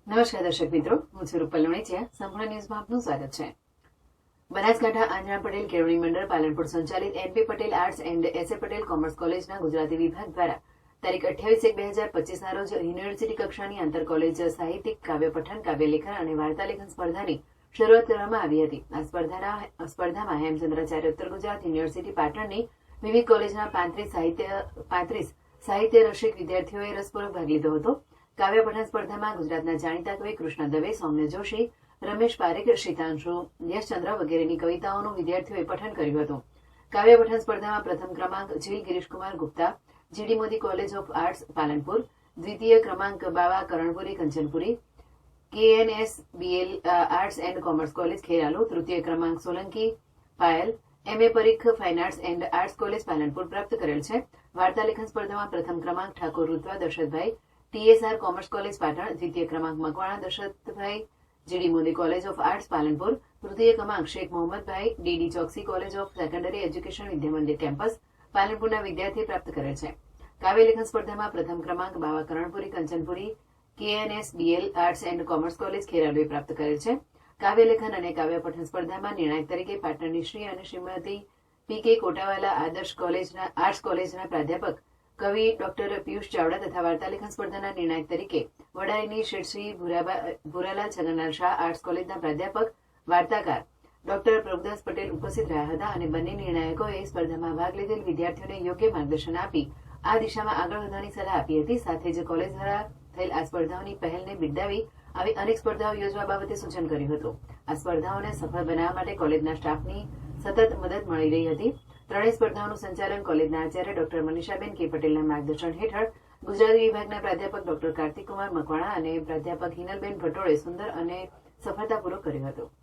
નમસ્કાર દર્શક મિત્રો, હું છું રૂપલ લોણીચિયા. સંપૂર્ણ ન્યૂઝમાં આપનું સ્વાગત છે. બનાસકાંઠા આંજણા પટેલ કેળવણી મંડળ પાલનપુર સંચાલિત NP Patel arts and SA Patel commerce કોલેજના ગુજરાતી વિભાગ દ્વારા તારીખ 28/1/2025 ના રોજ યુનિવર્સિટી કક્ષાની આંતર કોલેજ સાહિત્યિક કાવ્ય પઠન, કાવ્યલેખન અને વાર્તાલેખન સ્પર્ધાની શરૂઆત કરવામાં આવી હતી. આ સ્પર્ધામાં હેમચંદ્રાચાર્ય ઉત્તર ગુજરાત યુનિવર્સિટી પાટણની વિવિધ કોલેજના 35 સાહિત્ય રસિક વિદ્યાર્થીઓએ રસપૂર્વક ભાગ લીધો હતો. કાવ્ય પઠન સ્પર્ધામાં ગુજરાતના જાણીતા કવિ કૃષ્ણ દવે, સૌમ્ય જોશી, રમેશ પારેખ, શીતાંશુ, યશચંદ્ર વગેરેની કવિતાઓનું વિદ્યાર્થીઓએ પઠન કર્યું હતું. કાવ્ય પઠન સ્પર્ધામાં પ્રથમ ક્રમાંક Jeel Girishkumar Gupta, GD Modi college of arts Palanpur, દ્વિતીય ક્રમાંક બાવા કરણપુરી કંચનપુરી, KNSBL arts and commerce college Kheralu, તૃતીય ક્રમાંક Solanki Payal, MA Parikh fine arts and arts college Palanpur પ્રાપ્ત કરેલ છે. વાર્તાલેખન સ્પર્ધામાં પ્રથમ ક્રમાંક Thakor Rutva Dasharathbhai, TSR commerce college Patan, દ્વિતીય ક્રમાંક Makwana Dasharathbhai, GD Modi college of arts Palanpur, તૃતીય ક્રમાંક Shaikh Mohammadbhai, DD Chokshi college of secondary education Vidyamandir campus પાલનપુરના વિદ્યાર્થીએ પ્રાપ્ત કરેલ છે. કાવ્યલેખન સ્પર્ધામાં પ્રથમ ક્રમાંક બાવા કરણપુરી કંચનપુરી, KNSBL arts and commerce college ખેરાલુએ પ્રાપ્ત કરેલ છે. કાવ્યલેખન અને કાવ્ય પઠન સ્પર્ધામાં નિર્ણાયક તરીકે પાટણની શ્રી અને શ્રીમતી PK કોટાવાલા આર્ટ્સ કોલેજના પ્રાધ્યાપક કવિ ડોક્ટર પિયુષ ચાવડા તથા વાર્તાલેખન સ્પર્ધાના નિર્ણાયક તરીકે વડાળીની શ્રી ભુરાલાલ છગનલાલ શાહ આર્ટ્સ કોલેજના પ્રાધ્યાપક વાર્તાકાર ડોક્ટર પ્રભુદાસ પટેલ ઉપસ્થિત રહ્યા હતા અને બંને નિર્ણાયકોએ સ્પર્ધામાં ભાગ લીધેલ વિદ્યાર્થીઓને યોગ્ય માર્ગદર્શન આપી આ દિશામાં આગળ વધવાની સલાહ આપી હતી. સાથે જ કોલેજ દ્વારા થયેલ આ સ્પર્ધાઓની પહેલને બિરદાવી આવી અનેક સ્પર્ધાઓ યોજવા બાબતે સૂચન કર્યું હતું. આ સ્પર્ધાઓને સફળ બનાવવા માટે કોલેજના સ્ટાફની સતત મદદ મળી રહી હતી. ત્રણેય સ્પર્ધાઓનું સંચાલન કોલેજના આચાર્ય ડોક્ટર મનીષાબેન કે પટેલના માર્ગદર્શન હેઠળ ગુજરાતી વિભાગના પ્રાધ્યાપક ડોક્ટર કાર્તિકકુમાર મકવાણા અને પ્રાધ્યાપક હિનલબેન ભટોળે સુંદર અને સફળતાપૂર્વક કર્યું હતું.